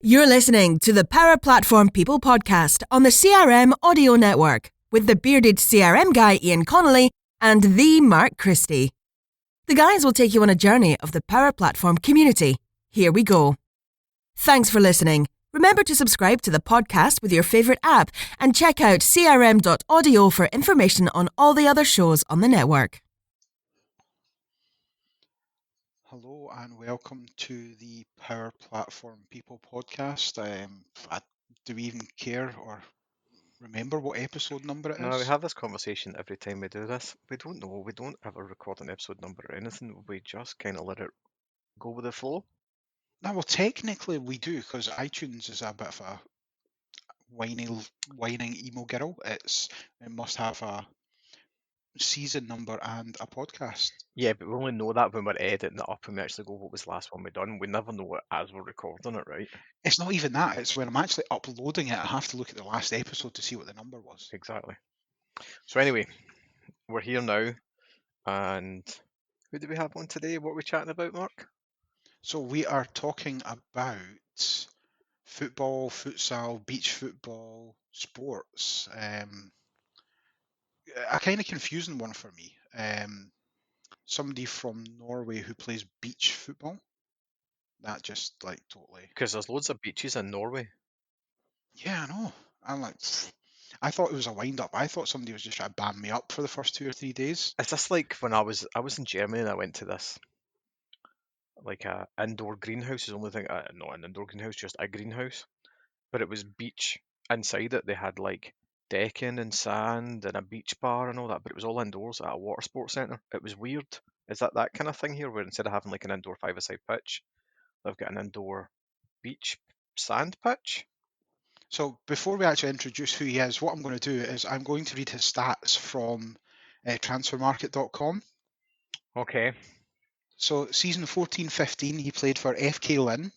You're listening to the Power Platform People podcast on the CRM Audio Network with the bearded CRM guy Iain Connolly and the Mark Christie. The guys will take you on a journey of the Power Platform community. Here we go. Thanks for listening. Remember to subscribe to the podcast with your favourite app and check out crm.audio for information on all the other shows on the network. Hello and welcome to the Power Platform People podcast. Do we even care or remember what episode number it is? No, we have this conversation every time we do this. We don't know. We don't ever record an episode number or anything. We just kind of let it go with the flow. No, well, technically we do because iTunes is a bit of a whining emo girl. It must have a season number and a podcast. Yeah, but we only know that when we're editing it up and we actually go, what was the last one we done? We never know it as we're recording it, right? It's not even that. It's when I'm actually uploading it, I have to look at the last episode to see what the number was. Exactly. So anyway, we're here now, and who do we have on today? What are we chatting about, Mark? So we are talking about football, futsal, beach football, sports. A kind of confusing one for me. Somebody from Norway who plays beach football. That just like totally. Because there's loads of beaches in Norway. Yeah, I know. I'm like, I thought it was a wind up. I thought somebody was just trying to ban me up for the first 2 or 3 days. It's just like when I was in Germany and I went to this like a indoor greenhouse. Is the only thing, not an indoor greenhouse, just a greenhouse. But it was beach inside it. They had like decking and sand and a beach bar and all that, but it was all indoors at a water sports centre. It was weird. Is that kind of thing here, where instead of having like an indoor five-a-side pitch, they've got an indoor beach sand pitch? So before we actually introduce who he is, what I'm going to do is I'm going to read his stats from transfermarket.com. Okay. So season 14-15, he played for FK Lynn.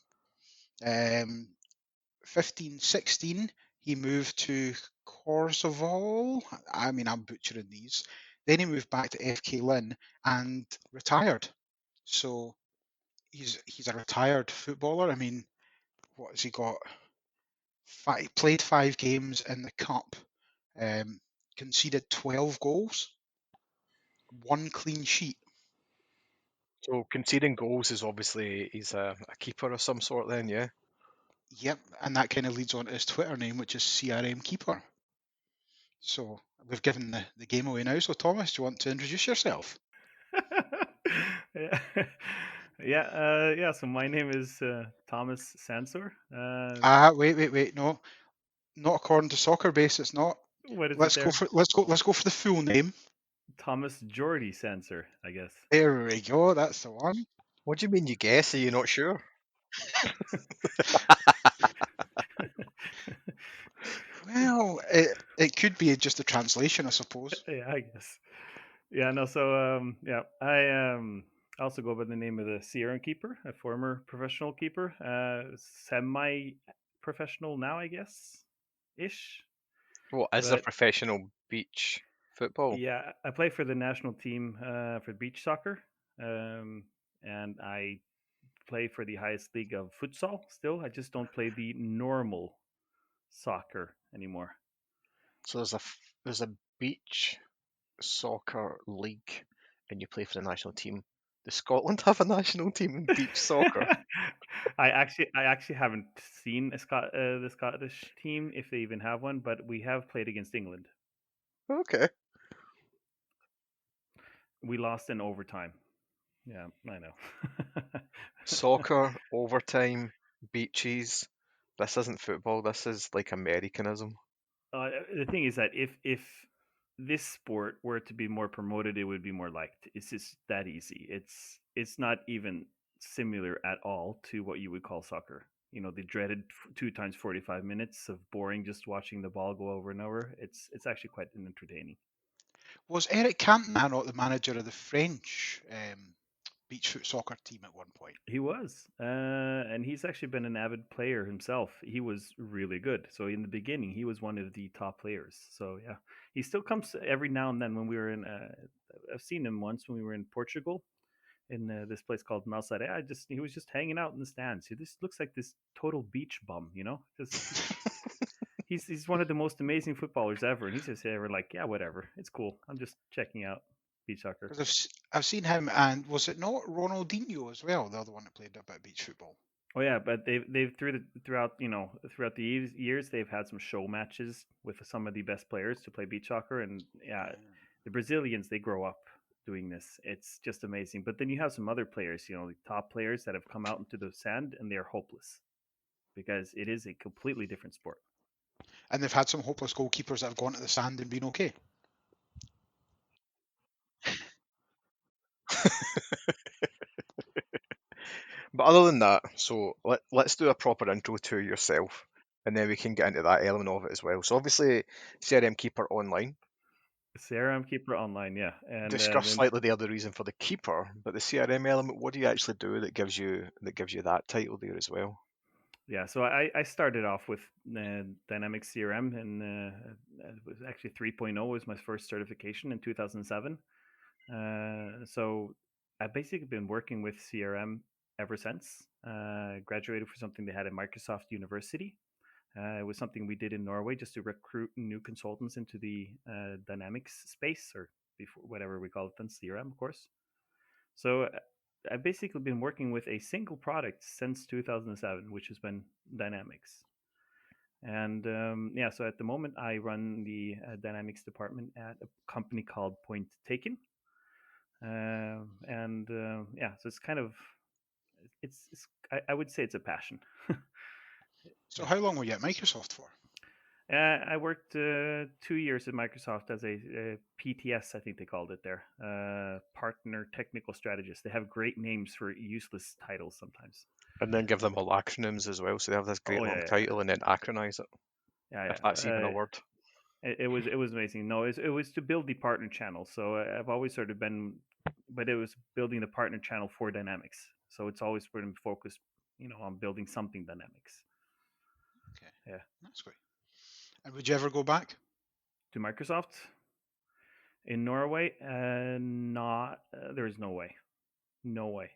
15-16, he moved to Korsvoll. I mean, I'm butchering these. Then he moved back to FK Lynn and retired. So he's a retired footballer. I mean, what has he got? Played 5 games in the cup, conceded 12 goals, 1 clean sheet. So conceding goals is obviously he's a keeper of some sort then, yeah? Yep, and that kind of leads on to his Twitter name, which is CRM Keeper. So we've given the game away now. So Thomas, do you want to introduce yourself? Yeah. So my name is Thomas Sandsor. Wait. No, not according to Soccer Base. It's not. What is Let's it go there? let's go for the full name. Thomas Jordy Sandsor, I guess. There we go. That's the one. What do you mean you guess? Are you not sure? Well, it could be just a translation, I suppose. Yeah, I guess. Yeah, no. So I also go by the name of the CRM keeper, a former professional keeper, semi-professional now, I guess, ish. What is a But professional beach football? yeah, I play for the national team for beach soccer, and I play for the highest league of futsal still. I just don't play the normal soccer anymore. So there's a beach soccer league, and you play for the national team. Does Scotland have a national team in beach soccer? I actually haven't seen the Scottish team, if they even have one, but we have played against England. Okay. We lost in overtime. Yeah, I know. Soccer, overtime, beaches. This isn't football. This is like Americanism. The thing is that if this sport were to be more promoted, it would be more liked. It's just that easy. It's not even similar at all to what you would call soccer. You know, the dreaded 2 times 45 minutes of boring just watching the ball go over and over. It's actually quite entertaining. Was Eric Cantona not the manager of the French beach foot soccer team at one point? He was, and he's actually been an avid player himself. He was really good. So in the beginning, he was one of the top players. So yeah, he still comes every now and then when we were in. I've seen him once when we were in Portugal, in this place called Malsade. He was just hanging out in the stands. This looks like this total beach bum, Just he's one of the most amazing footballers ever, and he's just ever like, yeah, whatever, it's cool. I'm just checking out beach soccer. Because I've seen him, and was it not Ronaldinho as well, the other one that played a bit of beach football? Oh yeah, but they've throughout the years they've had some show matches with some of the best players to play beach soccer, and yeah, the Brazilians, they grow up doing this. It's just amazing. But then you have some other players, the top players that have come out into the sand and they're hopeless because it is a completely different sport. And they've had some hopeless goalkeepers that have gone to the sand and been okay. But other than that, so let's do a proper intro to yourself, and then we can get into that element of it as well. So obviously, CRM Keeper Online. CRM Keeper Online, yeah. And discuss slightly the other reason for the keeper, but the CRM element, what do you actually do that gives you that title there as well? Yeah, so I started off with Dynamics CRM, and it was actually 3.0 was my first certification in 2007. So I've basically been working with CRM ever since. Graduated for something they had at Microsoft University. It was something we did in Norway just to recruit new consultants into the Dynamics space, or before, whatever we call it then, CRM, of course. So I've basically been working with a single product since 2007, which has been Dynamics. And yeah, so at the moment I run the Dynamics department at a company called Point Taken. And yeah, so it's kind of, I would say it's a passion. So how long were you at Microsoft for? I worked 2 years at Microsoft as a PTS, I think they called it there, partner technical strategist. They have great names for useless titles sometimes. And then give them all acronyms as well, so they have this great long title and then acronize it. Yeah, if that's even a word. It was amazing. No, it was to build the partner channel. So I've always sort of been, but it was building the partner channel for Dynamics. So it's always been focused, on building something Dynamics. Okay. Yeah, that's great. And would you ever go back to Microsoft in Norway? Not. There's no way. No way.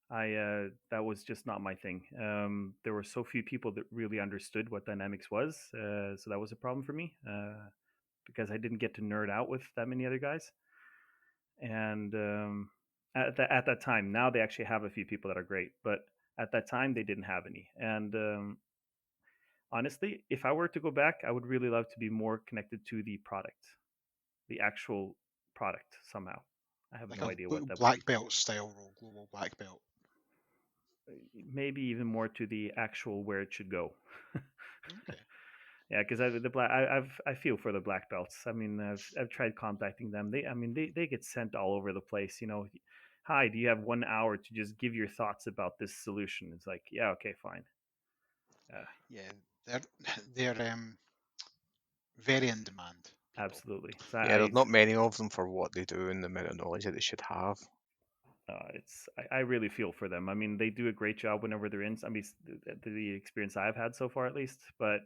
That was just not my thing. There were so few people that really understood what Dynamics was, so that was a problem for me because I didn't get to nerd out with that many other guys. And at that time, now they actually have a few people that are great, but at that time they didn't have any. And honestly, if I were to go back, I would really love to be more connected to the product, the actual product somehow. I have no idea what that black would be. belt style role, global black belt. Maybe even more to the actual where it should go. Okay. Yeah, because I feel for the black belts. I mean, I've tried contacting them. They get sent all over the place. Hi, do you have 1 hour to just give your thoughts about this solution? It's like, yeah, okay, fine. Yeah, they're very in demand. People. Absolutely. So yeah, there's not many of them for what they do and the amount of knowledge that they should have. I really feel for them. I mean, they do a great job whenever they're in. I mean, the experience I've had so far, at least. But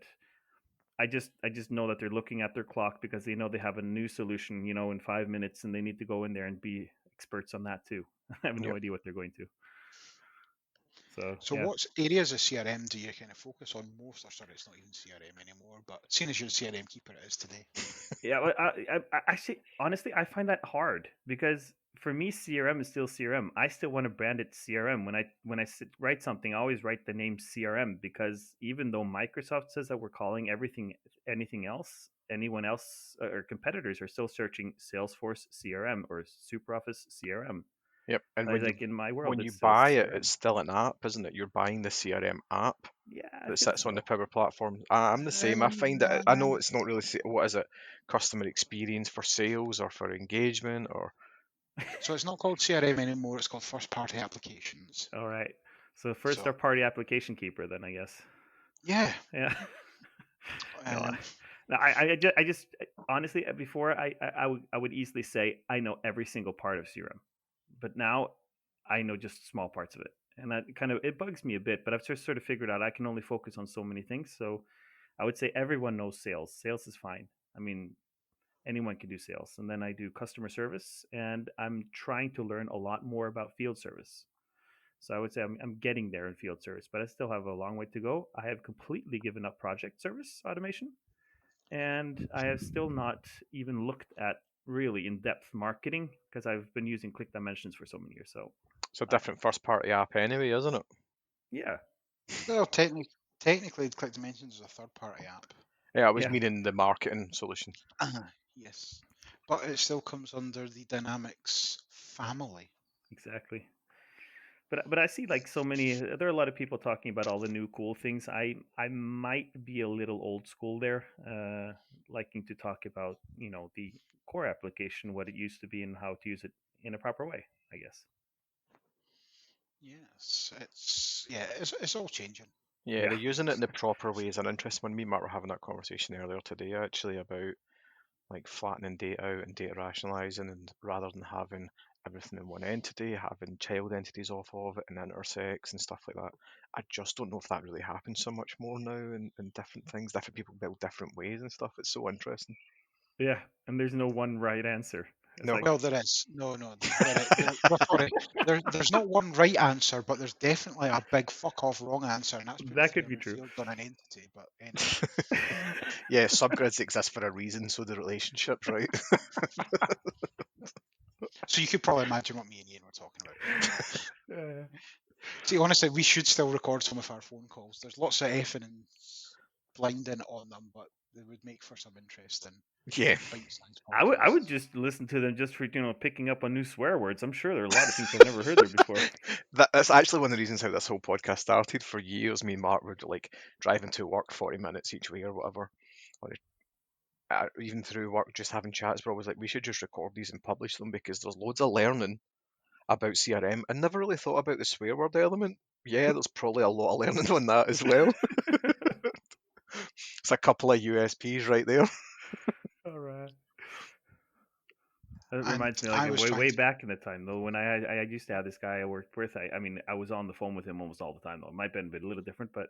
I just know that they're looking at their clock because they know they have a new solution, in 5 minutes, and they need to go in there and be experts on that too. I have no idea what they're going to. So yeah. What areas of CRM do you kind of focus on most? Or sorry, it's not even CRM anymore, but seeing as you're a CRM keeper, it is today. Yeah, well, I actually, honestly, I find that hard because for me, CRM is still CRM. I still want to brand it CRM. When I write something, I always write the name CRM because even though Microsoft says that we're calling anything else, anyone else or competitors are still searching Salesforce CRM or SuperOffice CRM. Yep, and like in my world, when you buy it, it's still an app, isn't it? You're buying the CRM app that sits on the Power Platform. I'm the same. I find that I know it's not really what is it, customer experience for sales or for engagement or. So it's not called CRM anymore. It's called first party applications. All right. So first party application keeper, then I guess. Yeah. Yeah. No, I just honestly before I would easily say I know every single part of CRM, but now I know just small parts of it, and that it bugs me a bit. But I've just sort of figured out I can only focus on so many things. So I would say everyone knows sales. Sales is fine. I mean, anyone can do sales. And then I do customer service, and I'm trying to learn a lot more about field service. So I would say I'm getting there in field service, but I still have a long way to go. I have completely given up project service automation, and I have still not even looked at really in-depth marketing because I've been using Click Dimensions for so many years. So It's a different first-party app anyway, isn't it? yeah, Well, technically, Click Dimensions is a third-party app. Yeah, I was Yeah. meaning the marketing solution. Yes, but it still comes under the Dynamics family. exactly. But I see like so many. There are a lot of people talking about all the new cool things. I might be a little old school there, liking to talk about the core application, what it used to be, and how to use it in a proper way. I guess. Yes, it's all changing. Yeah, Yeah. they're using it in the proper way is an interesting one. Me and Matt were having that conversation earlier today, actually, about like flattening data out and data rationalizing, and rather than having everything in one entity, having child entities off of it and intersects and stuff like that. I just don't know if that really happens so much more now in different things. Different people build different ways and stuff. It's so interesting. Yeah, and there's no one right answer. It's No. like, Well, there is. No, sorry. There's not one right answer, but there's definitely a big fuck off wrong answer, and that's that could be true. field on an entity. But anyway. Yeah, subgrids exist for a reason, so the relationships, right? So you could probably imagine what me and Iain were talking about. Uh, See, honestly, we should still record some of our phone calls. There's lots of effing and blinding on them, but they would make for some interesting Yeah. bite-sized I would podcasts. just listen to them just for picking up on new swear words. I'm sure there are a lot of things I've never heard there before. That's actually one of the reasons how this whole podcast started. For years, me and Mark were like driving to work 40 minutes each way or whatever. Or even through work, just having chats, we're always like, we should just record these and publish them because there's loads of learning about CRM. I never really thought about the swear word element. Yeah, there's probably a lot of learning on that as well. It's a couple of USPs right there. All right. That And reminds me, I like was way trying way to- back in the time though, when I used to have this guy I worked with. I mean, I was on the phone with him almost all the time though. It might have been a little different, but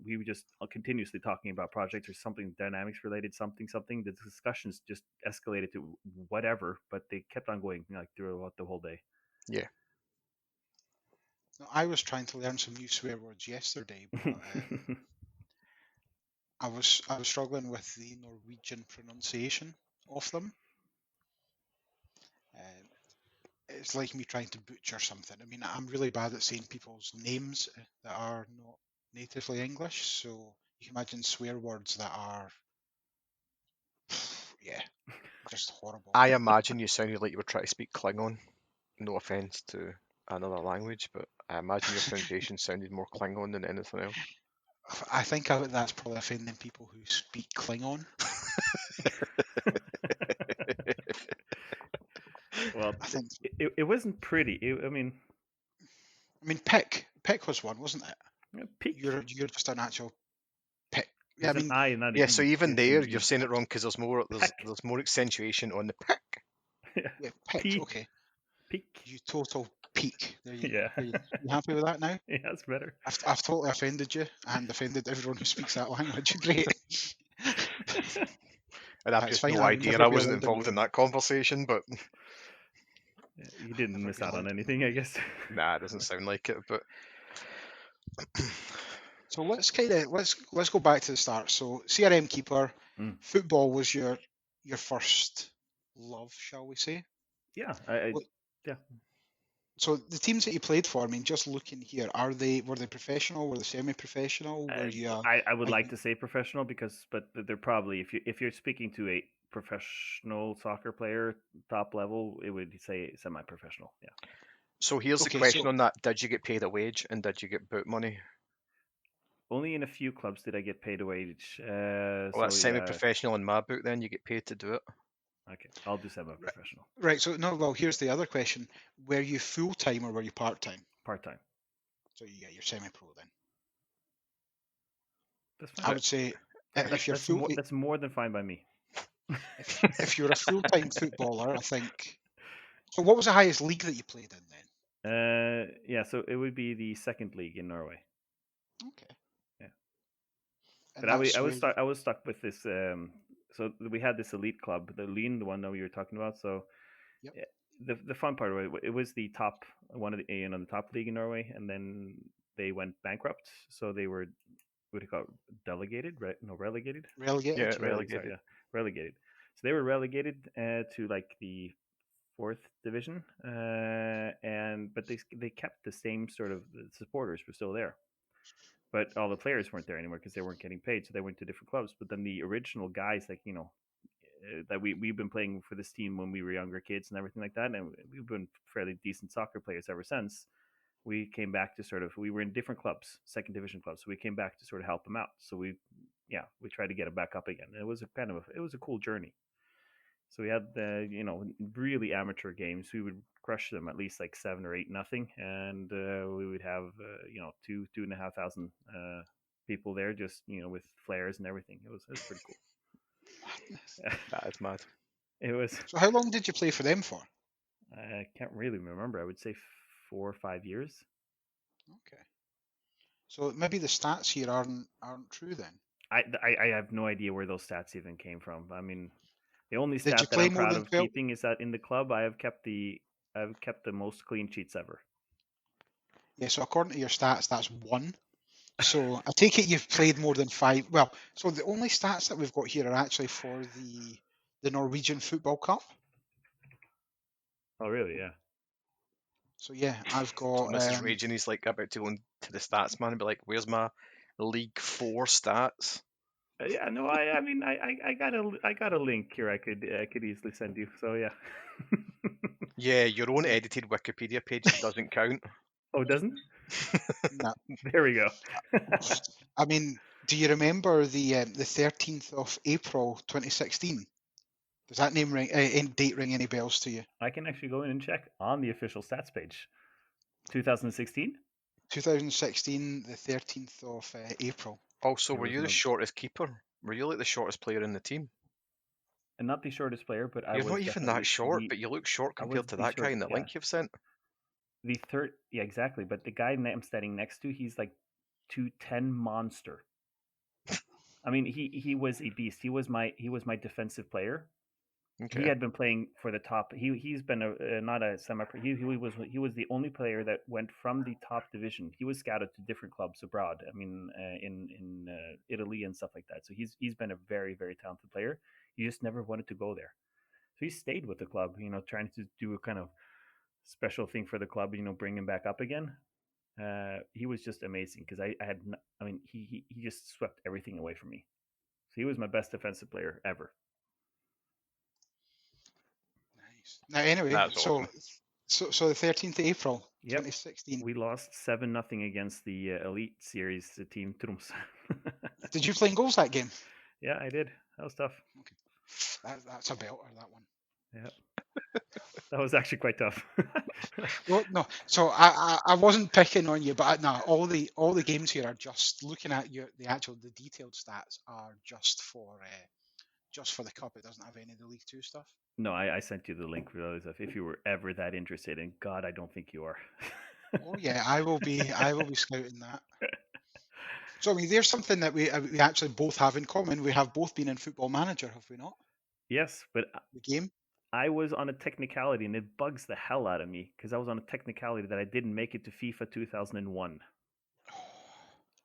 we were just continuously talking about projects or something dynamics related, something. The discussions just escalated to whatever, but they kept on going like throughout the whole day. Yeah. No, I was trying to learn some new swear words yesterday, but I was struggling with the Norwegian pronunciation of them. It's like me trying to butcher something. I mean, I'm really bad at saying people's names that are not natively English, so you can imagine swear words that are, yeah, just horrible. I imagine you sounded like you were trying to speak Klingon. No offense to another language, but I imagine your pronunciation sounded more Klingon than anything else. I think that's probably offending people who speak Klingon. Well, I think. it wasn't pretty. I mean, Pick was one, wasn't it? peak. You're just an actual pick. Yeah, There's an I, not an Yeah, E. so even It's an there, E. you're saying it wrong because there's more accentuation on the pick. Yeah, pick. Peak. Okay. Peak. You total peak. There you Yeah. go. You happy with that now? Yeah, that's better. I've totally offended you and offended everyone who speaks that language. Great. And I've That's just fine, no I'll idea. never I be wasn't allowed to involved in know. that conversation, but Yeah, you didn't never miss be out on allowed to anything, I guess. nah, it doesn't sound like it. But So let's go back to the start. So CRM keeper, football was your first love, shall we say? Yeah, yeah. So the teams that you played for, I mean, just looking here, were they professional? Were they semi-professional? Were you? I would like to say professional but they're probably if you're speaking to a professional soccer player top level, it would say semi-professional. Yeah. so here's the question on that: did you get paid a wage and did you get boot money? Only in a few clubs did I get paid a wage. Well, that's semi-professional in my book. Then you get paid to do it. Okay, I'll do semi-professional. Right. So no. Well, here's the other question: were you full-time or were you part-time? Part-time. So you get your semi-pro then. That's fine. I would say if you're that's more than fine by me. if you're a full-time footballer, I think. So what was the highest league that you played in then? Yeah, so it would be the second league in Norway. Okay. Yeah. And But I was stuck with this so we had this elite club, the Lean, the one that we were talking about. So Yep. the fun part of it was the top one of the top league in Norway, and then they went bankrupt. So they were, what do you call it, delegated? No, relegated. Relegated. Yeah, Yeah. relegated. Sorry, yeah, relegated. So they were relegated to like the fourth division, but they kept the same sort of, the supporters were still there, but all the players weren't there anymore because they weren't getting paid, so they went to different clubs. But then the original guys, like, that we've been playing for this team when we were younger kids and everything like that, and we've been fairly decent soccer players ever since. We came back to sort of, we were in different clubs, second division clubs, so we came back to sort of help them out. So we tried to get them back up again. It was a cool journey. So we had the really amateur games. We would crush them at least like 7 or 8-0, and we would have 2,500 people there, just with flares and everything. It was pretty cool. Madness. That is mad. It was. So how long did you play for them for? I can't really remember. I would say 4 or 5 years. Okay. So maybe the stats here aren't true then. I have no idea where those stats even came from. I mean, the only Did you stat that play I'm more proud than of 12? keeping is that in the club I've kept the most clean sheets ever. Yeah, so according to your stats, that's 1. So I take it you've played more than 5. Well, so the only stats that we've got here are actually for the Norwegian Football Cup. Oh, really? Yeah. So yeah, I've got. Thomas is raging. He's like about to go into the stats man and be like, "Where's my League 4 stats?" Yeah, no, I mean, I got a link here. I could easily send you. So yeah. Yeah, your own edited Wikipedia page doesn't count. Oh, it doesn't? Nah. There we go. I mean, do you remember the 13th of April 2016? Does that date ring any bells to you? I can actually go in and check on the official stats page. 2016? 2016, the 13th of April. Also, There were was you the no- shortest keeper? Were you like the shortest player in the team? And not the shortest player, but I You're was not even definitely that short, the- but you look short I was compared to the that guy in short- the link you've sent. The third, yeah, exactly. But the guy I'm standing next to, he's like 210 monster. I mean, he was a beast. He was my defensive player. Okay. He had been playing for the top. He's been not a semi. He was the only player that went from the top division. He was scouted to different clubs abroad. I mean, in Italy and stuff like that. So he's been a very, very talented player. He just never wanted to go there. So he stayed with the club. Trying to do a kind of special thing for the club. Bring him back up again. He was just amazing because he just swept everything away from me. So he was my best defensive player ever. Nice. Now, anyway, That's so awesome. so the 13th of April, Yep. 2016. We lost 7-0 against the Elite Series, the team Troms. Did you play in goals that game? Yeah, I did. That was tough. That's a belter, that one. Yeah, that was actually quite tough. Well, no. So I wasn't picking on you, but no, all the games here are just looking at the detailed stats are just for the cup. It doesn't have any of the League 2 stuff. No, I sent you the link for those if you were ever that interested. And God, I don't think you are. Oh yeah, I will be scouting that. So I mean, there's something that we actually both have in common. We have both been in Football Manager, have we not? Yes, but The game. I was on a technicality, and it bugs the hell out of me because I was on a technicality that I didn't make it to FIFA 2001.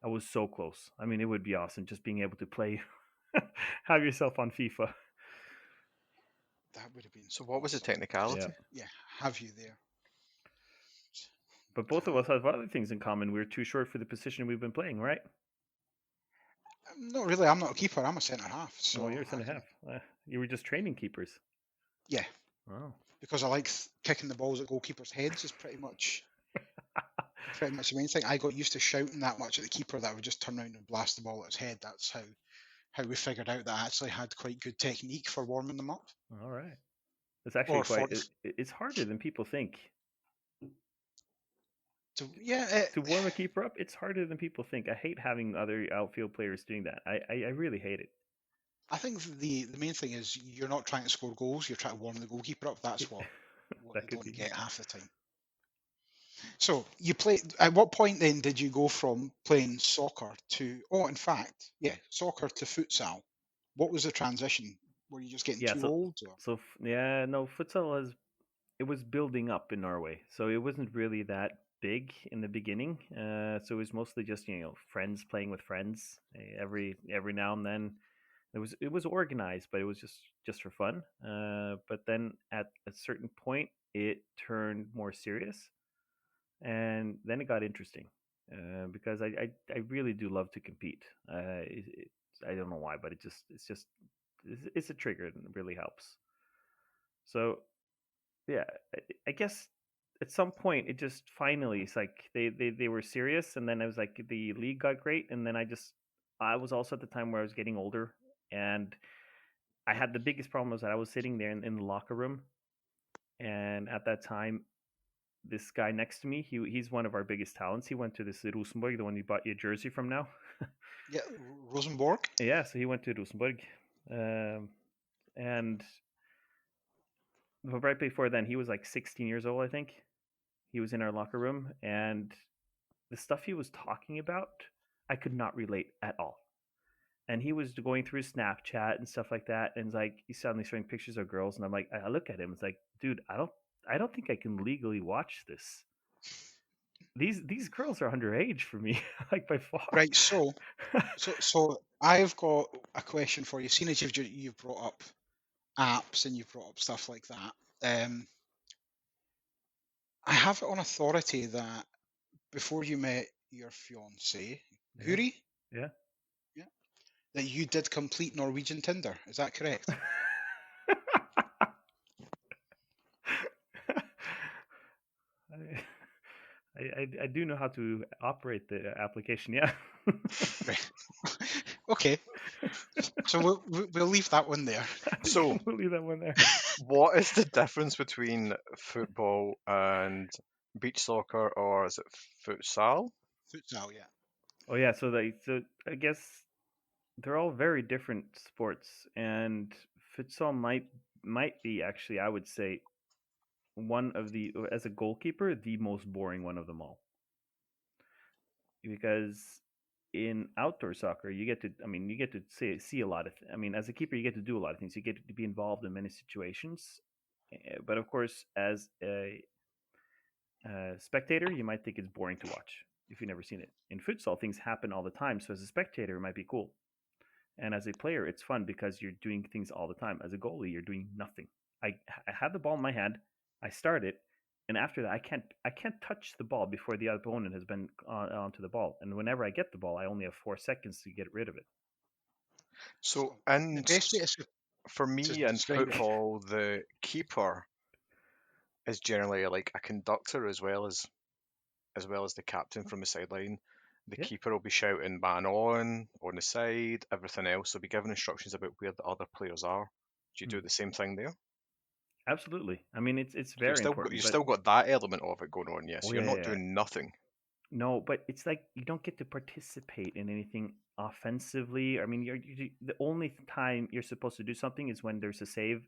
I was so close. I mean, it would be awesome just being able to play, have yourself on FIFA. That would have been. So what was the awesome. technicality? Yeah, have you there? But both of us have other things in common. We're too short for the position we've been playing, right? Not really. I'm not a keeper. I'm a centre half. So You're a centre half. You were just training keepers. Yeah. Oh. Because I like kicking the balls at goalkeepers' heads is pretty much the main thing. I got used to shouting that much at the keeper that I would just turn around and blast the ball at his head. That's how we figured out that I actually had quite good technique for warming them up. All right. It's actually it's harder than people think. To warm a keeper up, it's harder than people think. I hate having other outfield players doing that. I really hate it. I think the main thing is you're not trying to score goals, you're trying to warm the goalkeeper up. That's what you don't get half the time. So you play. At what point then did you go from playing soccer to soccer to futsal? what was the transition? Were you just getting Yeah, too old? Or? no, futsal it was building up in Norway, so it wasn't really that big in the beginning. So it was mostly just friends playing with friends every now and then. It was organized, but it was just for fun. But then at a certain point, it turned more serious, and then it got interesting because I really do love to compete. I don't know why, but it's a trigger and it really helps. So yeah, I guess at some point it just finally it's like they were serious, and then I was like the league got great, and then I was also at the time where I was getting older, and I had the biggest problem was that I was sitting there in the locker room, and at that time this guy next to me, he's one of our biggest talents. He went to this Rosenborg, the one you bought your jersey from now. Yeah, Rosenborg. Yeah, so he went to Rosenborg, and but right before then, he was like 16 years old, I think. He was in our locker room, and the stuff he was talking about, I could not relate at all. And he was going through Snapchat and stuff like that, and it's like he's suddenly showing pictures of girls, and I'm like, I look at him, it's like, dude, I don't think I can legally watch this. These girls are underage for me, like by far. Right. So I've got a question for you. Seeing as you've brought up apps and you've brought up stuff like that, I have it on authority that before you met your fiance, Huri, Yeah. that you did complete Norwegian Tinder. Is that correct? I do know how to operate the application. Yeah. Right. Okay. So we'll leave that one there. So We'll leave that one there. what is the difference between football and beach soccer, or is it futsal? Futsal, yeah. Oh yeah, so I guess they're all very different sports, and futsal might be actually, I would say, one of the, as a goalkeeper, the most boring one of them all, because in outdoor soccer you get to see a lot of as a keeper you get to do a lot of things, you get to be involved in many situations, but of course as a spectator you might think it's boring to watch if you've never seen it. In futsal things happen all the time, so as a spectator it might be cool, and as a player it's fun because you're doing things all the time. As a goalie you're doing nothing. I have the ball in my hand, I start it, and after that I can't touch the ball before the opponent has been onto the ball, and whenever I get the ball I only have 4 seconds to get rid of it. So The and best way to for me in describe it. football, the keeper is generally like a conductor as well as the captain from the sideline. The Yeah. keeper will be shouting man on the side, everything else will be giving instructions about where the other players are. Do you do the same thing there? Absolutely. It's So very important. you've But still got that element of it going on, yes. oh You're yeah, not yeah, doing nothing. no, but it's like you don't get to participate in anything offensively. The only time you're supposed to do something is when there's a save,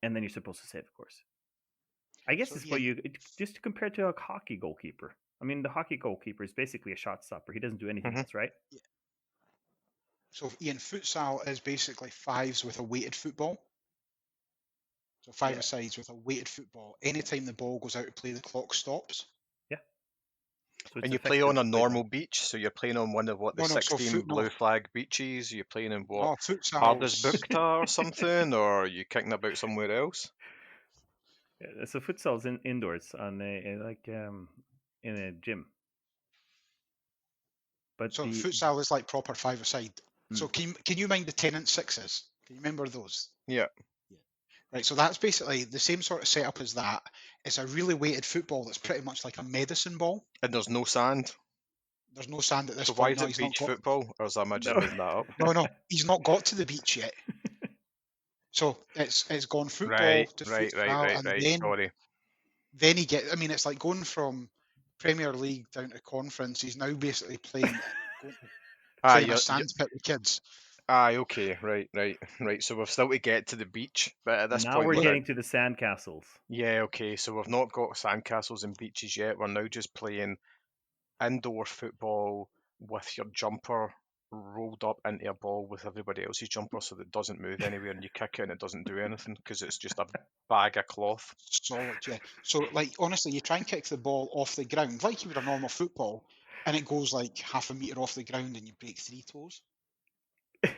and then you're supposed to save, of course. I guess So it's what Iain, just to compare to a hockey goalkeeper. The hockey goalkeeper is basically a shot stopper. He doesn't do anything Mhm. else, right? so Iain, futsal is basically fives with a weighted football. So five Yeah. sides with a weighted football. Anytime the ball goes out of play, the clock stops. Yeah. So it's And you play on effective a to play normal then. beach, so you're playing on one of the No, 16 blue flag beaches. You're playing in what, futsal's Ardisbukta or something, or are you kicking about somewhere else? Yeah, so futsal's indoors on in a gym. But so futsal is like proper five-a-side. So Mm. can you mind the 10 and 6s? Can you remember those? Yeah. Right, so that's basically the same sort of setup as that. It's a really weighted football that's pretty much like a medicine ball. And there's no sand. There's no sand at this So why point. is No, it he's not beach got. football, or is am I just No. making that up? No, he's not got to the beach yet. So it's gone football to futsal, and Sorry. then he get. It's like going from Premier League down to Conference. He's now basically playing a sandpit with kids. Okay, right. So we've still to get to the beach, but at this Now point, we're getting to the sandcastles. yeah, okay. So we've not got sandcastles and beaches yet. We're now just playing indoor football with your jumper rolled up into a ball with everybody else's jumper so that it doesn't move anywhere, and you kick it and it doesn't do anything because it's just a bag of cloth. Solid, yeah. So, like, honestly, you try and kick the ball off the ground, like you would a normal football, and it goes like half a metre off the ground and you break 3 toes.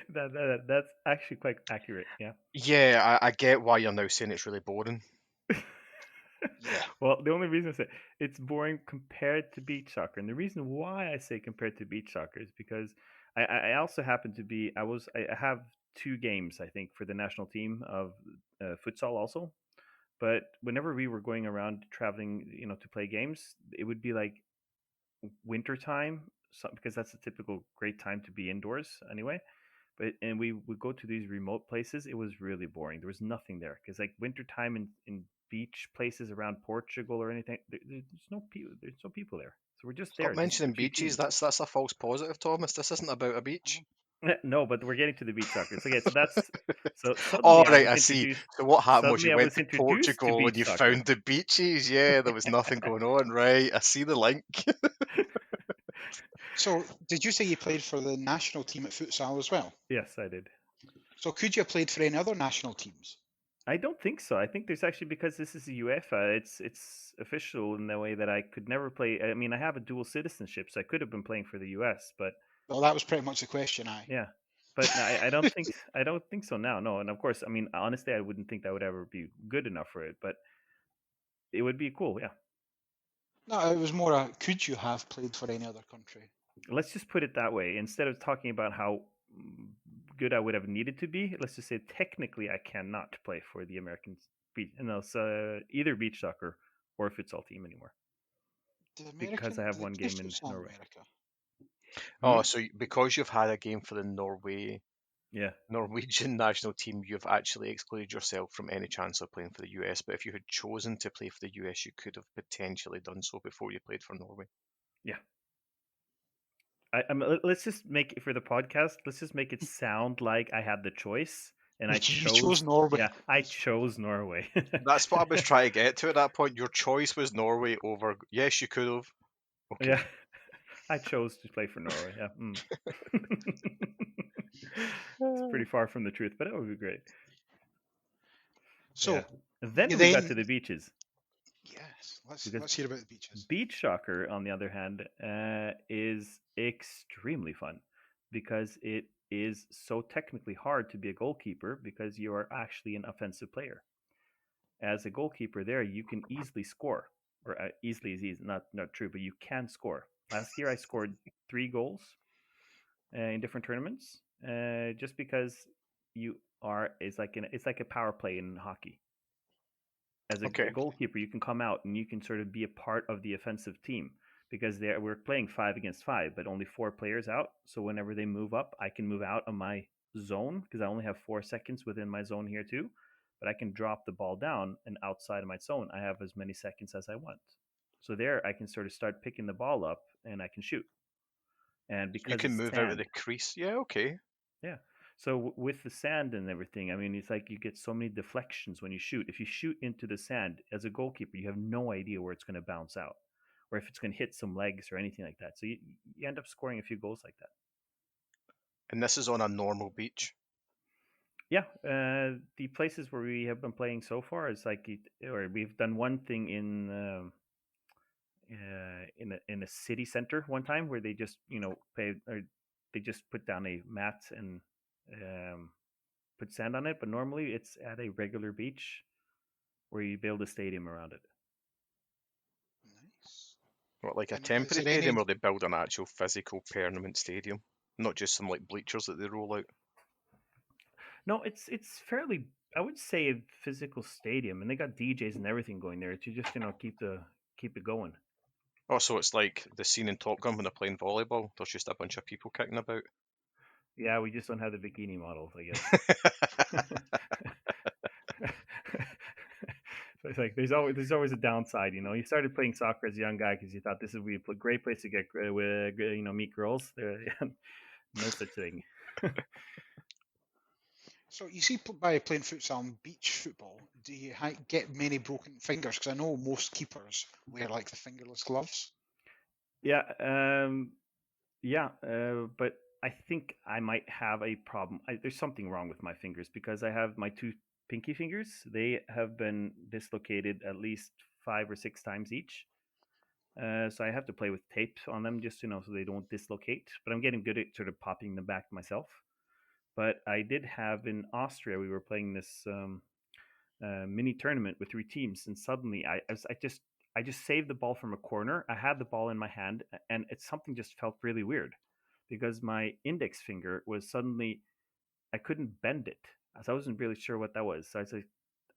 That's actually quite accurate. Yeah. Yeah, I get why you're now saying it's really boring. Yeah. Well, the only reason I say it's boring compared to beach soccer, and the reason why I say compared to beach soccer is because I also happen to be I have 2 games I think for the national team of futsal also, but whenever we were going around traveling, to play games, it would be like winter time, because that's a typical great time to be indoors anyway. And we would go to these remote places. It was really boring. There was nothing there because like wintertime in beach places around Portugal or anything, there's no people. There's no people there. So we're just Stop there, just a mentioning few beaches. teams. That's a false positive, Thomas. This isn't about a beach. No, but we're getting to the beach soccer. So okay, so that's so Oh, suddenly I right, was I see. introduced. So what happened was Suddenly you I went was to introduced to Portugal and beach you soccer. found the beaches. Yeah, there was nothing going on. Right, I see the link. So, did you say you played for the national team at futsal as well? Yes, I did. So, could you have played for any other national teams? I don't think so. I think there's actually, because this is a UEFA, it's official in the way that I could never play. I mean, I have a dual citizenship, so I could have been playing for the US, but Well, that was pretty much the question, yeah. But no, I don't think so now. No, and of course, I mean, honestly, I wouldn't think that would ever be good enough for it, but it would be cool. Yeah. No, it was more a could you have played for any other country? Let's just put it that way. Instead of talking about how good I would have needed to be, let's just say technically I cannot play for the American beach, either beach soccer or futsal team anymore because I have Did one they play game in futsal in Norway. America? Oh, Hmm? so because you've had a game for the Yeah. Norwegian national team, you've actually excluded yourself from any chance of playing for the US. But if you had chosen to play for the US, you could have potentially done so before you played for Norway. Yeah. Let's just make it for the podcast. Let's just make it sound like I had the choice and I You chose. chose Norway. Yeah, I chose Norway. That's what I was trying to get to at that point. Your choice was Norway over. Yes, you could have. Okay. Yeah, I chose to play for Norway. Yeah. Mm. It's pretty far from the truth, but it would be great. So, Yeah. Then you we got then to the beaches. yes, Because let's hear about the beaches. Beach soccer, on the other hand, is extremely fun because it is so technically hard to be a goalkeeper because you are actually an offensive player. As a goalkeeper, there you can easily score, or easily is not true, but you can score. Last year, I scored 3 goals in different tournaments, just because it's like a power play in hockey. As a Okay. goalkeeper, you can come out and you can sort of be a part of the offensive team because we're playing 5 against 5, but only 4 players out. So whenever they move up, I can move out of my zone because I only have 4 seconds within my zone here too. But I can drop the ball down, and outside of my zone, I have as many seconds as I want. So there, I can sort of start picking the ball up and I can shoot. And because You can it's move out of the crease. Yeah, okay. yeah. So with the sand and everything, I mean, it's like you get so many deflections when you shoot. If you shoot into the sand as a goalkeeper, you have no idea where it's going to bounce out or if it's going to hit some legs or anything like that. So you end up scoring a few goals like that. And this is on a normal beach. Yeah. The places where we have been playing so far is like, or we've done one thing in a city center one time where they just pay, or they just put down a mat and put sand on it, but normally it's at a regular beach where you build a stadium around it. Nice. What, like a And is temporary there any? stadium, or they build an actual physical permanent stadium, not just some like bleachers that they roll out? No, it's fairly, I would say, a physical stadium, and they got DJs and everything going there to just keep it going. Oh, so it's like the scene in Top Gun when they're playing volleyball. There's just a bunch of people kicking about. Yeah, we just don't have the bikini models, I guess. So it's like there's always a downside, You started playing soccer as a young guy because you thought this would be a great place to get meet girls. There, no such thing. So you see, by playing futsal and beach football, do you get many broken fingers? Because I know most keepers wear like the fingerless gloves. Yeah, yeah, but I think I might have a problem. There's something wrong with my fingers because I have my two pinky fingers. They have been dislocated at least 5 or 6 times each. So I have to play with tape on them just so they don't dislocate. But I'm getting good at sort of popping them back myself. But I did have in Austria, we were playing this mini tournament with 3 teams, and suddenly I just saved the ball from a corner. I had the ball in my hand, and something just felt really weird because my index finger was suddenly I couldn't bend it. So I wasn't really sure what that was. So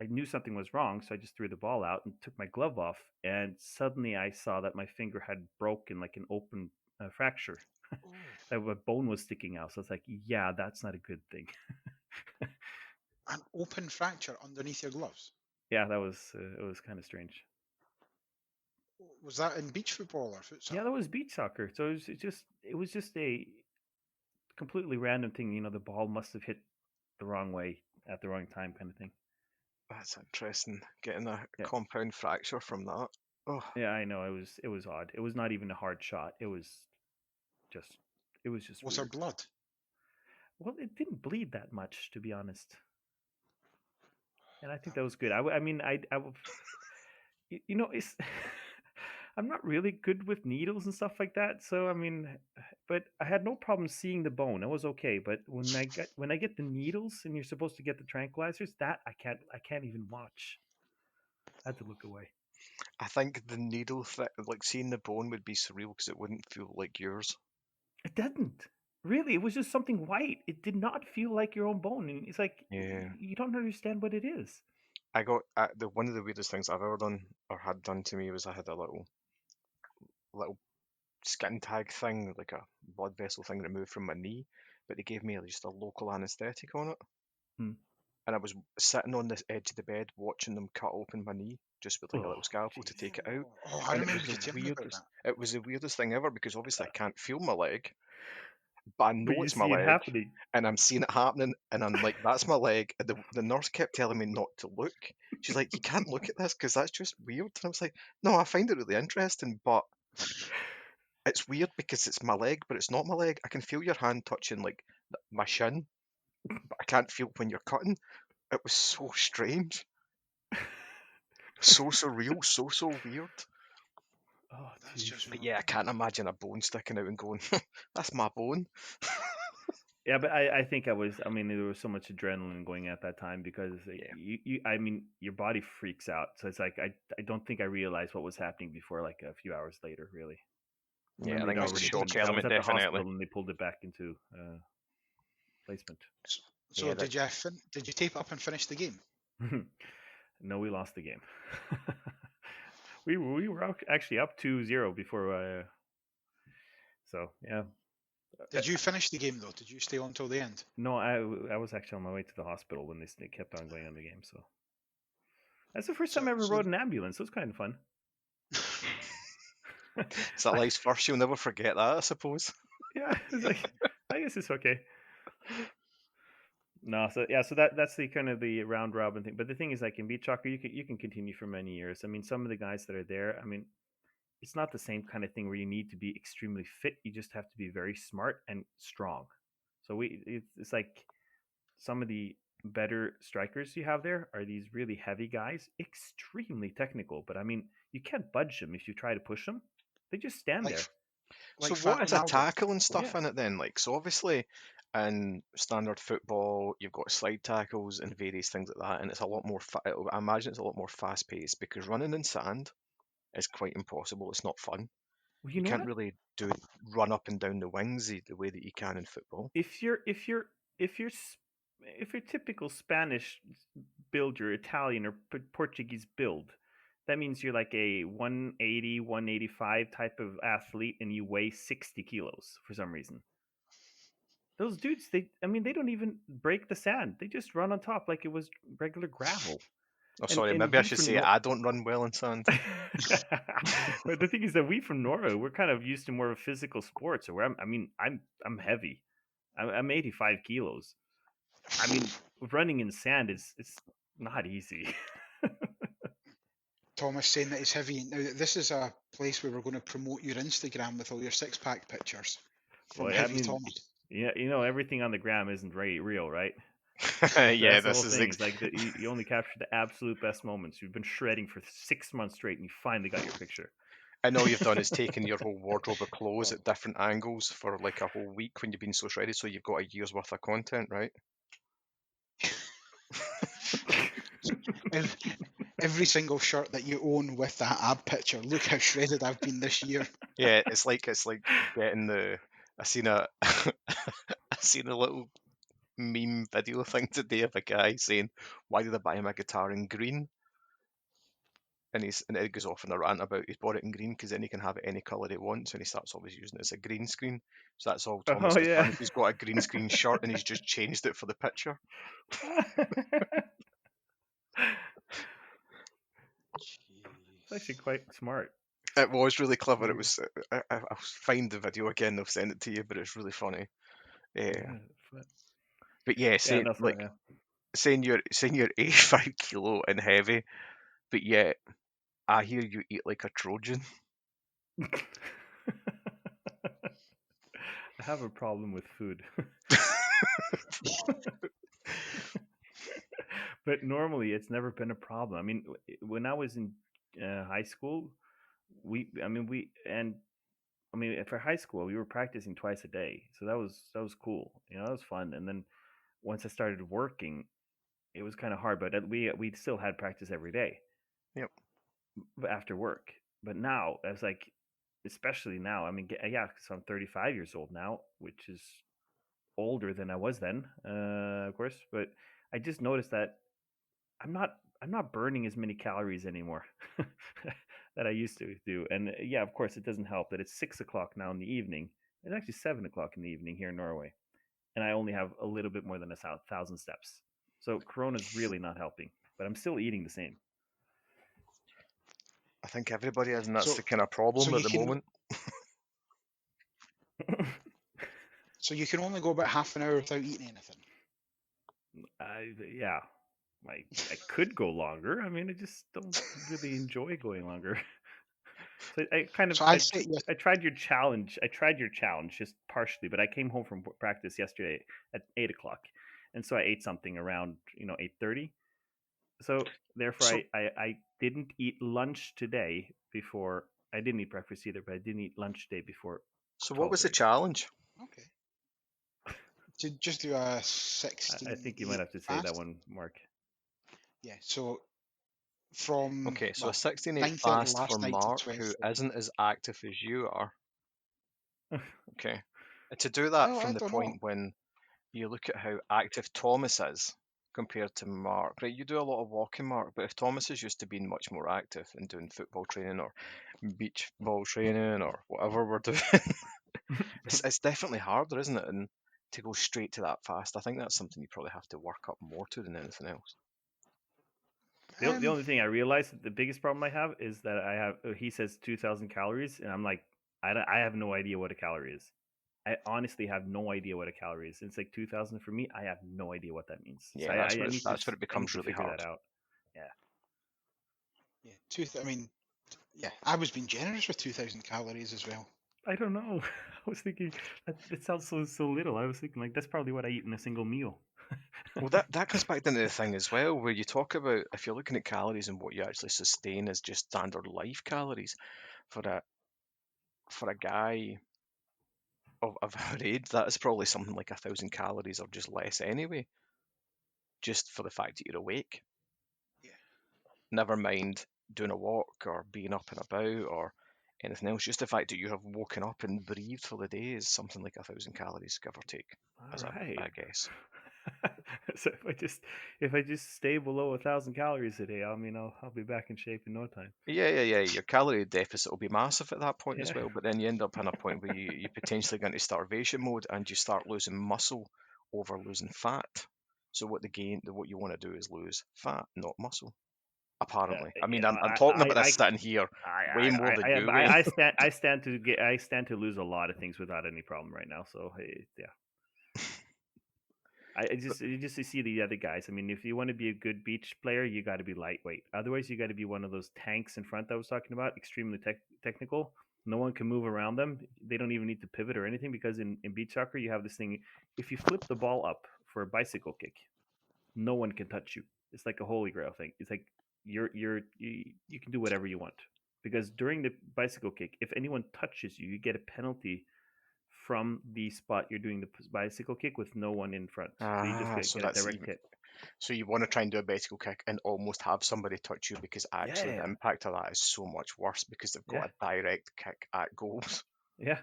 I knew something was wrong, so I just threw the ball out and took my glove off, and suddenly I saw that my finger had broken like an open fracture. That a bone was sticking out. So it's like, yeah, that's not a good thing. An open fracture underneath your gloves. Yeah, that was it was kind of strange. Was that in beach football or futsal? Yeah, that was beach soccer. So it was just a completely random thing. The ball must have hit the wrong way at the wrong time, kind of thing. That's interesting. Getting a Yeah. compound fracture from that. Oh, Yeah, I know. It was odd. It was not even a hard shot. It was just Was there weird. blood? Well, it didn't bleed that much, to be honest. And I think that was good. I mean, it's I'm not really good with needles and stuff like that. So I mean, but I had no problem seeing the bone. I was okay. But when I get the needles and you're supposed to get the tranquilizers, that I can't even watch. I had to look away. I think the needle, like seeing the bone, would be surreal because it wouldn't feel like yours. It didn't. Really, it was just something white. It did not feel like your own bone. And it's like, Yeah. you don't understand what it is. I got one of the weirdest things I've ever done or had done to me was I had a little skin tag thing, like a blood vessel thing removed from my knee, but they gave me just a local anaesthetic on it. Hmm. And I was sitting on the edge of the bed watching them cut open my knee just with like a Oh, little scalpel to jeez. take it out. Oh, I And remember you telling me about that. it was the weirdest thing ever because obviously I can't feel my leg, but I know But you it's my see it leg, happening. and I'm seeing it happening, and I'm like, that's my leg. And the nurse kept telling me not to look. She's like, you can't look at this because that's just weird. And I was like, no, I find it really interesting, but it's weird because it's my leg, but it's not my leg. I can feel your hand touching like my shin, but I can't feel when you're cutting. It was so strange, so surreal, so weird. Oh, That's jeez. just But yeah, I can't imagine a bone sticking out and going, that's my bone. Yeah, but I think I mean, there was so much adrenaline going at that time because I mean, your body freaks out. So it's like, I don't think I realized what was happening before like a few hours later, really. Yeah, I think it's it's the already shock been- I was element, at the definitely. hospital and they pulled it back into placement. So Yeah, did you tape up and finish the game? No, we lost the game. we were actually up 2-0 before. So yeah. Did you finish the game though? Did you stay on till the end? No, I was actually on my way to the hospital when they kept on going on the game. So that's the first time I ever rode an ambulance. It was kind of fun. It's that life's first. You'll never forget that, I suppose. Yeah, it's like, I guess it's okay. No, so yeah, so that's the kind of the round robin thing. But the thing is, like in beach soccer, you can continue for many years. I mean, some of the guys that are there, I mean, it's not the same kind of thing where you need to be extremely fit. You just have to be very smart and strong. So it's like some of the better strikers you have there are these really heavy guys, extremely technical. But I mean, you can't budge them if you try to push them. They just stand there. So Fat what is a Ronaldo. tackle and stuff Yeah. in it then? Like, so obviously in standard football, you've got slide tackles and various things like that, and it's a lot more. I imagine it's a lot more fast paced because running in sand is quite impossible. It's not fun. Well, You know can't what? really run up and down the wings the way that you can in football. If you're typical Spanish build, your Italian or Portuguese build, that means you're like a 180, 185 type of athlete and you weigh 60 kilos for some reason. Those dudes, they don't even break the sand. They just run on top like it was regular gravel. Oh, sorry, and maybe I we should from say I don't run well in sand. But the thing is that we from Norway, we're kind of used to more of a physical sport. So I'm heavy. I'm 85 kilos. I mean, running in sand it's not easy. Thomas saying that he's heavy. Now, this is a place where we're going to promote your Instagram with all your six-pack pictures from Well, yeah, Heavy Thomas. Yeah, everything on the gram isn't real, right? Yeah, That's the this whole is thing. It's like you only capture the absolute best moments. You've been shredding for 6 months straight, and you finally got your picture. and all you've done is taken your whole wardrobe of clothes Well, at different angles for like a whole week when you've been so shredded, so you've got a year's worth of content, right? every single shirt that you own with that ab picture. Look how shredded I've been this year. Yeah, it's like getting the. I seen a I seen a little meme video thing today of a guy saying, "Why did I buy him a guitar in green?" And it goes off in a rant about he's bought it in green because then he can have it any colour he wants, and he starts always using it as a green screen. So that's all Thomas Oh has done. yeah. He's got a green screen shirt and he's just changed it for the picture. It's actually quite smart. It was really clever. It Mm. was. I'll find the video again. I'll send it to you, but it's really funny. Yeah. But yeah, Yeah. No. So, yeah. saying you're 85 kilo and heavy, but yet I hear you eat like a Trojan. I have a problem with food. But normally it's never been a problem. I mean, when I was in high school, for high school, we were practicing twice a day. So that was cool. That was fun. And then once I started working, it was kind of hard, but we still had practice every day Yep. after work. But now, I was like, especially now, I mean, yeah, because I'm 35 years old now, which is older than I was then, of course. But I just noticed that I'm not burning as many calories anymore that I used to do. And yeah, of course, it doesn't help that it's 6 o'clock now in the evening. It's actually 7 o'clock in the evening here in Norway, and I only have a little bit more than 1,000 steps. So Corona's really not helping, but I'm still eating the same. I think everybody has, and that's So, the kind of so problem at you the can moment. so you can only go about half an hour without eating anything. Yeah, I could go longer. I mean, I just don't really enjoy going longer. So So I set you. I tried your challenge. I tried your challenge just partially, but I came home from practice yesterday at 8 o'clock, and so I ate something around 8:30. So therefore, So I didn't eat lunch today before. I didn't eat breakfast either, but I didn't eat lunch today before what was the 12:30. challenge? Okay. To just do a I 16-8 think you might have to say that fast. one, Mark. Yeah. So from Okay, so a 16-8 9:30 fast for last night to Mark, who 12:30. isn't as active as you are. Okay. To do that Well, from I the don't know. point when you look at how active Thomas is compared to Mark, right? You do a lot of walking, Mark, but if Thomas is used to being much more active and doing football training or beach ball training or whatever we're doing, it's definitely harder, isn't it? And to go straight to that fast, I think that's something you probably have to work up more to than anything else. The only thing I realized, the biggest problem I have is that I have. He says 2,000 calories, and I'm like, I have no idea what a calorie is. I honestly have no idea what a calorie is. It's like 2,000 for me. I have no idea what that means. So Yeah, I that's need to where it I need becomes to really figure hard. that out. Yeah. Yeah, I mean, yeah, I was being generous with 2,000 calories as well. I don't know. I was thinking that sounds so little. I was thinking like that's probably what I eat in a single meal. Well, that comes back into the thing as well, where you talk about if you're looking at calories and what you actually sustain as just standard life calories for a guy of our age, that is probably something like 1,000 calories or just less anyway, just for the fact that you're awake. Yeah. Never mind doing a walk or being up and about or anything else. Just the fact that you have woken up and breathed for the day is something like 1,000 calories, give or take, All as right. I guess. So if I just stay below 1,000 calories a day, I mean I'll be back in shape in no time. Yeah. Your calorie deficit will be massive at that point as Yeah. well, but then you end up in a point where you potentially go into starvation mode and you start losing muscle over losing fat. So what you want to do is lose fat, not muscle. Apparently, I mean, I'm talking about this sitting here way more than you. I stand to lose a lot of things without any problem right now. So yeah. You just see the other guys. I mean, if you want to be a good beach player, you got to be lightweight. Otherwise, you got to be one of those tanks in front that I was talking about, extremely technical. No one can move around them. They don't even need to pivot or anything because in beach soccer you have this thing. If you flip the ball up for a bicycle kick, no one can touch you. It's like a holy grail thing. It's like you can do whatever you want because during the bicycle kick, if anyone touches you, you get a penalty from the spot you're doing the bicycle kick with no one in front. So you just So get a that's direct even. hit. So you want to try and do a bicycle kick and almost have somebody touch you because actually the Yeah, impact of that is so much worse because they've got yeah, a direct kick at goals. yeah.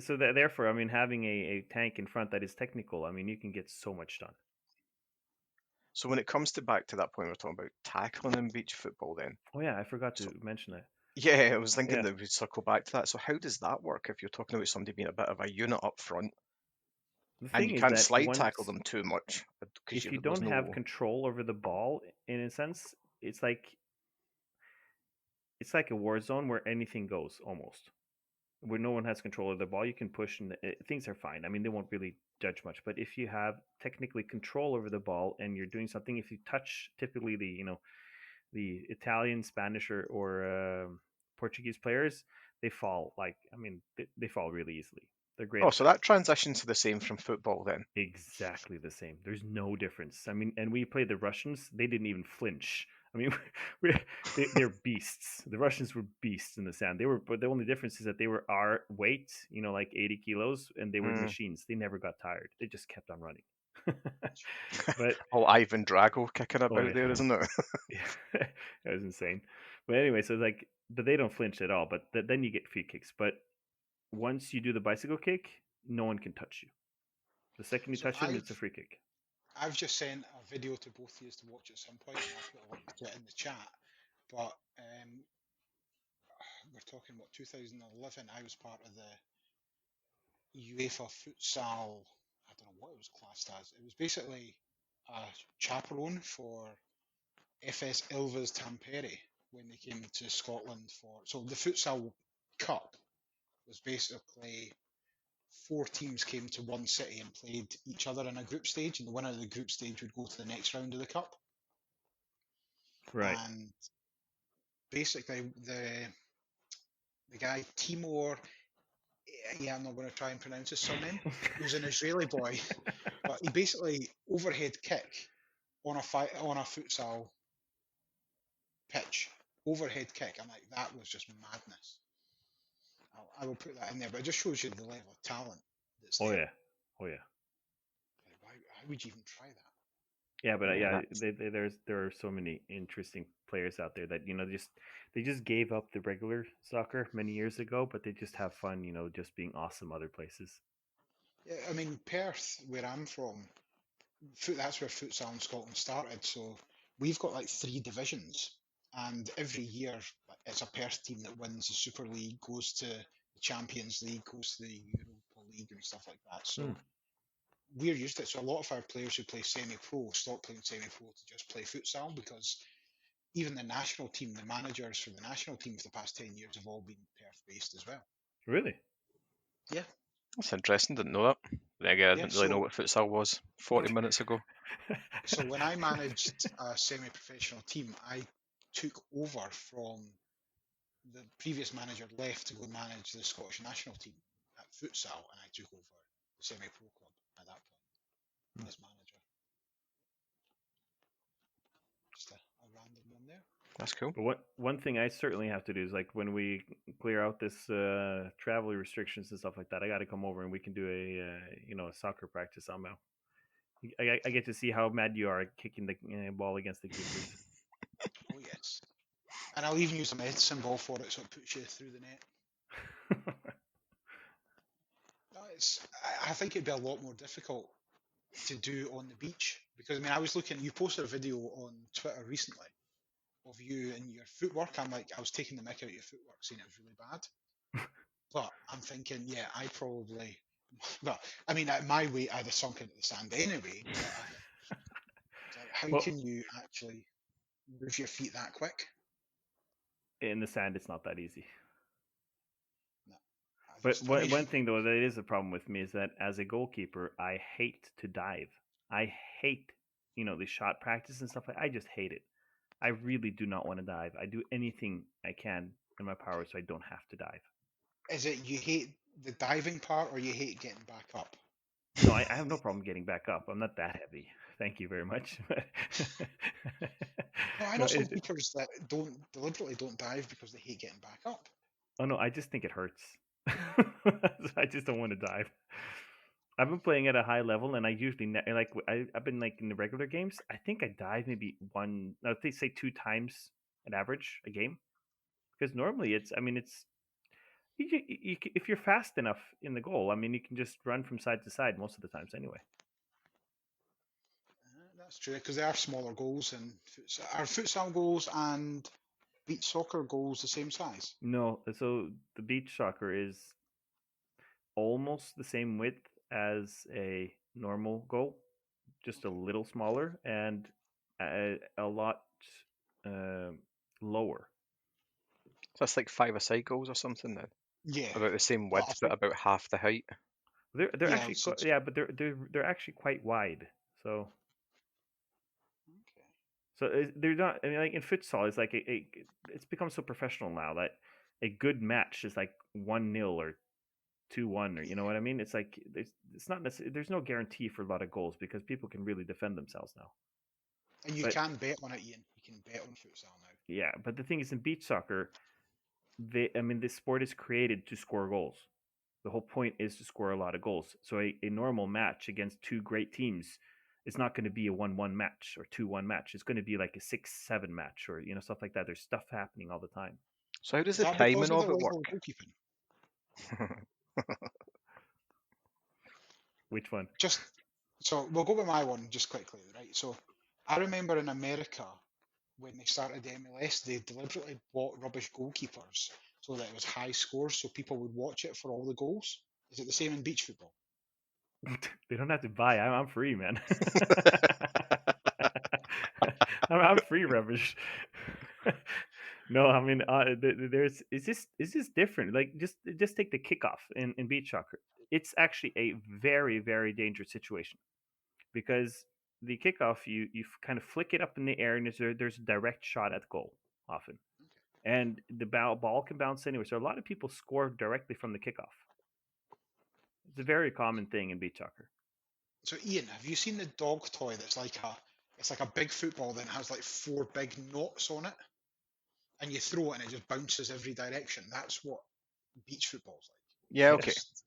So that, therefore, I mean, having a tank in front that is technical, I mean, you can get so much done. So when it comes to back to that point we were talking about tackling in beach football, then Oh yeah, I forgot so to mention that. yeah, I was thinking Yeah, that we'd circle back to that. So how does that work if you're talking about somebody being a bit of a unit up front the and thing you is can't that slide tackle once them too much because if you there's don't have no. control over the ball, in a sense, it's like a war zone where anything goes almost. Where no one has control of the ball, you can push and things are fine. I mean, they won't really judge much. But if you have technically control over the ball and you're doing something, if you touch typically the Italian, Spanish, or Portuguese players, they fall. Like I mean, they fall really easily. They're great Oh, at so that. that transitions to the same from football then. Exactly the same. There's no difference. I mean, and we played the Russians. They didn't even flinch. I mean, they're beasts. The Russians were beasts in the sand. But the only difference is that they were our weight, like 80 kilos, and they were Mm. machines. They never got tired. They just kept on running. But Oh, Ivan Drago kicking oh about yeah, there, isn't it? yeah, that was insane. But anyway, so like, but they don't flinch at all. But then you get free kicks. But once you do the bicycle kick, no one can touch you. The second you So touch them, it's a free kick. I've just sent a video to both of you to watch at some point, and I'll put a link to it in the chat. But we're talking about 2011. I was part of the UEFA Futsal. I don't know what it was classed as. It was basically a chaperone for FS Ilves Tampere when they came to Scotland for. So the Futsal Cup was basically four teams came to one city and played each other in a group stage, and the winner of the group stage would go to the next round of the cup. Right. And basically, the guy Timur, yeah, I'm not going to try and pronounce his surname. He was an Israeli boy, but he basically overhead kick on a futsal pitch, overhead kick. I'm like, that was just madness. I will put that in there, but it just shows you the level of talent that's Oh there. yeah. Oh yeah. Like, how would you even try that? Yeah, but Yeah, there are so many interesting players out there that they just gave up the regular soccer many years ago, but they just have fun, just being awesome other places. Yeah, I mean Perth, where I'm from, that's where futsal in Scotland started. So we've got like three divisions, and every year it's a Perth team that wins the Super League, goes to the Champions League, goes to the Europa League, and stuff like that. So we're used to it. So a lot of our players who play semi-pro stop playing semi-pro to just play futsal because even the national team, the managers for the national team for the past 10 years have all been Perth-based as well. Really? Yeah. that's interesting. Didn't know that. Then again, I Yeah, didn't really know so what futsal was 40 minutes ago. so when I managed a semi-professional team, I took over from the previous manager left to go manage the Scottish national team at futsal, and I took over the semi-pro club at that point as manager. Just a random one there. That's cool. But one thing I certainly have to do is like when we clear out this travel restrictions and stuff like that, I got to come over and we can do a soccer practice somehow. I get to see how mad you are at kicking the ball against the keepers. Oh yes, and I'll even use a medicine ball for it, so it puts you through the net. No, I think it'd be a lot more difficult to do on the beach because I mean I was looking. You posted a video on Twitter recently of you and your footwork. I was taking the mick out of your footwork, saying it was really bad. But I'm thinking, yeah, I probably. Well, I mean, at my weight, I'd have sunk into the sand anyway. But how Well, can you actually move your feet that quick? in the sand, it's not that easy. No, But one thing though that is a problem with me is that as a goalkeeper, I hate to dive. I hate the shot practice and stuff. I just hate it. I really do not want to dive. I do anything I can in my power so I don't have to dive. Is it you hate the diving part or you hate getting back up? No, I have no problem getting back up. I'm not that heavy. Thank you very much. No, I No, know some keepers that deliberately don't dive because they hate getting back up. oh no, I just think it hurts. I just don't want to dive. I've been playing at a high level, and I usually I've been like in the regular games. I think I dive maybe one, no, they say 2 times an average a game. Because normally it's if you're fast enough in the goal, I mean, you can just run from side to side most of the times anyway. That's true because they are smaller goals and are futsal goals and beach soccer goals the same size? No, so the beach soccer is almost the same width as a normal goal, just a little smaller and a lot uh, lower. So that's like 5-a-side goals or something then. Yeah. About the same Well, I width, but think, about half the height. They're yeah, I actually would say so. yeah, but they're actually quite wide. So Okay. they're not. I mean, like in futsal, it's like it's become so professional now that a good match is like 1-0 or 2-1, or you know what I mean. It's like it's not necessarily, there's no guarantee for a lot of goals because people can really defend themselves now. And you But can bet on it, Ian. You can bet on futsal now. yeah, but the thing is, in beach soccer, I mean, this sport is created to score goals. The whole point is to score a lot of goals. So a normal match against two great teams is not going to be a 1-1 match or 2-1 match. It's going to be like a 6-7 match, or stuff like that. There's stuff happening all the time. So how does Is the that because timing of of the it level of work? goalkeeping? Which one? Just so we'll go with my one just quickly, right? So I remember in America when they started the MLS, they deliberately bought rubbish goalkeepers so that it was high scores, so people would watch it for all the goals. Is it the same in beach football? They don't have to buy. I'm free, man. I'm free rubbish. No, I mean, there's is this different? Like, just take the kickoff in beach soccer. It's actually a very very dangerous situation because the kickoff, you kind of flick it up in the air, and there's a direct shot at goal often, and the ball can bounce anywhere. So a lot of people score directly from the kickoff. It's a very common thing in beach soccer. So Ian, have you seen the dog toy that's like it's like a big football that has like 4 big knots on it, and you throw it and it just bounces every direction? That's what beach football's like. Yeah, okay. Just-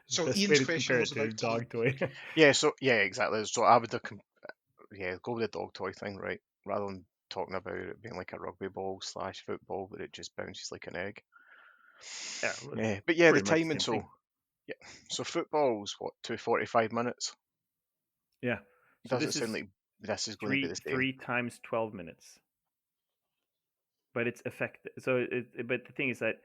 So Best Ian's way to question compare was it to a about time. dog toy. Yeah, so yeah, exactly. So I would go with the dog toy thing, right? Rather than talking about it being like a rugby ball / football, but it just bounces like an egg. Yeah, well, Yeah, but yeah, the pretty much the timing. same So thing. yeah, so football's what 245 minutes. Yeah. So Doesn't this sound is like this is going to be the same. three times 12 minutes, but it's effective. So but the thing is that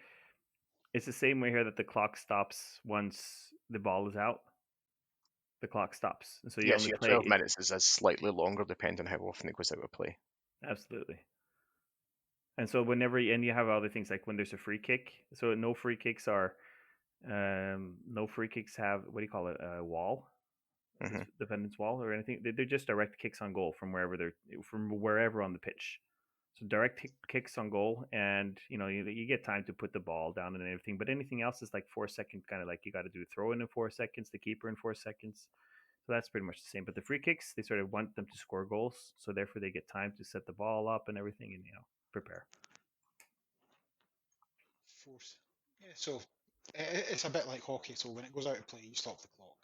it's the same way here that the clock stops once the ball is out. The clock stops, and so you Yes, only yeah, play 12 minutes is slightly longer depending how often it goes out of play. Absolutely. And so and you have other things like when there's a free kick. So no free kicks no free kicks have, what do you call it, a wall, Hmm. defendant's wall or anything. They're just direct kicks on goal from wherever on the pitch. So direct kicks on goal, and you get time to put the ball down and everything. But anything else is like 4 seconds, kind of like you got to do throw in 4 seconds, the keeper in 4 seconds. So that's pretty much the same. But the free kicks, they sort of want them to score goals, so therefore they get time to set the ball up and everything, and prepare. Fourth. Yeah, so it's a bit like hockey. So when it goes out of play, you stop the clock.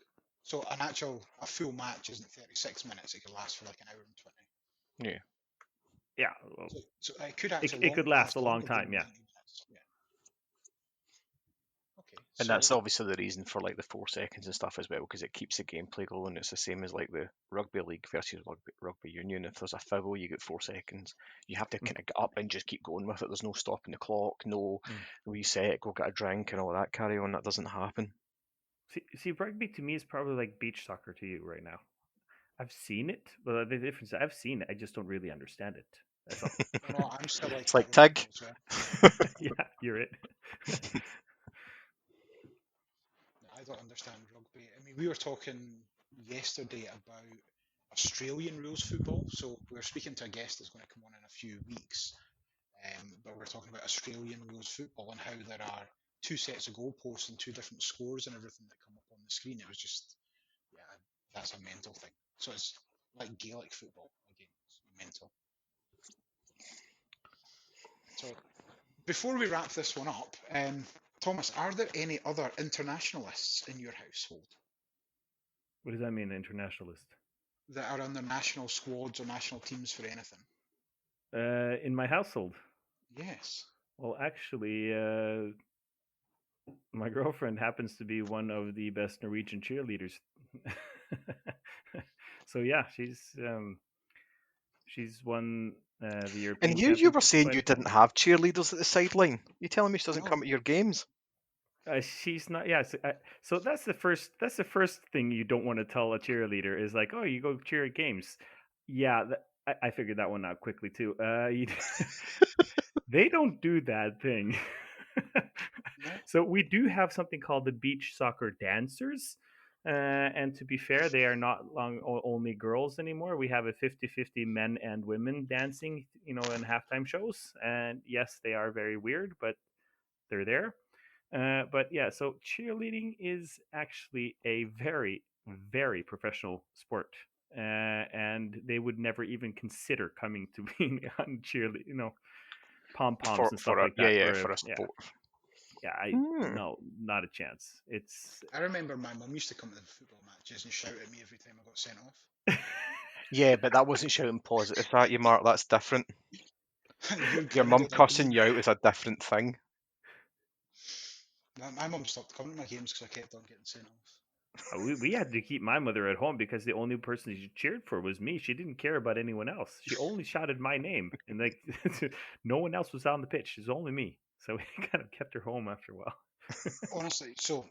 So a full match isn't 36 minutes. It could last for like an hour and 20. Yeah. Yeah, well, So it could actually it could last a long longer time. than Yeah. 90 minutes. Yeah. Okay. And So that's obviously the reason for like the 4 seconds and stuff as well, because it keeps the gameplay going. It's the same as like the rugby league versus rugby union. If there's a foul, you get 4 seconds. You have to kind of get up and just keep going with it. There's no stopping the clock, no reset, go get a drink and all that carry on. That doesn't happen. See, rugby to me is probably like beach soccer to you right now. I've seen it, but the difference, I've seen it, I just don't really understand it. That's all. no, I'm still like It's that like with tag. football as well. Yeah, you're it. I don't understand rugby. I mean, we were talking yesterday about Australian rules football. So we were speaking to a guest that's going to come on in a few weeks. But we're talking about Australian rules football and how there are 2 sets of goalposts and 2 different scores and everything that come up on the screen. It was just, yeah, that's a mental thing. So it's like Gaelic football again. It's mental. So before we wrap this one up, Thomas, are there any other internationalists in your household What does that mean, internationalist? that are on the national squads or national teams for anything? In my household? Yes. Well, actually, my girlfriend happens to be one of the best Norwegian cheerleaders. So yeah, she's won the European. And you were Championship saying quite you a few didn't have cheerleaders at the sideline. You telling me she doesn't No. come at your games? She's not. Yeah. So that's the first. That's the first thing you don't want to tell a cheerleader is like, oh, you go cheer at games. Yeah, I figured that one out quickly too. They don't do that thing. No? So we do have something called the beach soccer dancers. And to be fair, they are not only girls anymore. We have a 50-50 men and women dancing, in halftime shows. And yes, they are very weird, but they're there. But yeah, so cheerleading is actually a very, very professional sport. And they would never even consider coming to being on cheerleading, pom poms and stuff like that. For a sport. Yeah, no, not a chance. It's I remember my mum used to come to the football matches and shout at me every time I got sent off. Yeah, but that wasn't shouting positive at you, Mark. That's different. Your mum Grounded cussing again. you out is a different thing. My mum stopped coming to my games because I kept on getting sent off. we had to keep my mother at home because the only person she cheered for was me. She didn't care about anyone else. She only shouted my name, and like no one else was on the pitch. It was only me. So we kind of kept her home after a while. Honestly, so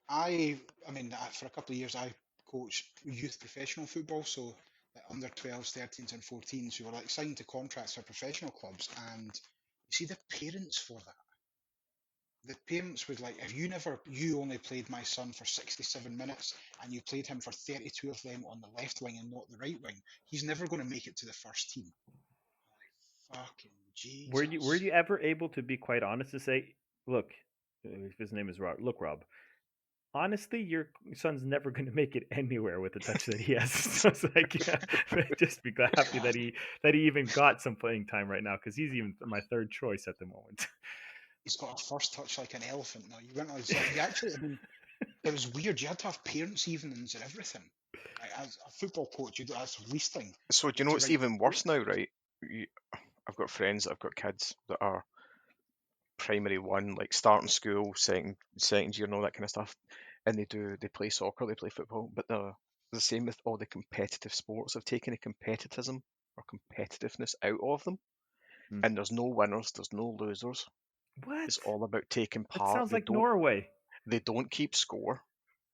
I mean, for a couple of years I coached youth professional football, so like under 12s, 13s, and 14s who were like signed to contracts for professional clubs, and you see the parents for that. The parents would like, if you only played my son for 67 minutes and you played him for 32 of them on the left wing and not the right wing, he's never going to make it to the first team. Like, fucking Jesus. Were you ever able to be quite honest to say, look, if his name is Rob, look, Rob, honestly, your son's never going to make it anywhere with the touch that he has. So it's like, yeah, just be happy that he even got some playing time right now, because he's even my third choice at the moment. He's got a first touch like an elephant now. You weren't allowed you actually, I mean, it was weird. You had to have parents' evenings and everything. Like, as a football coach, that's the least thing. So do you know what's even worse now, right? I've got friends that have got kids that are primary one, like starting school, second year, and all that kind of stuff, and they play soccer, they play football, but they're the same with all the competitive sports. They've taken the competitism or competitiveness out of them, and there's no winners, there's no losers. What? It's all about taking part. That sounds like Norway. They don't keep score.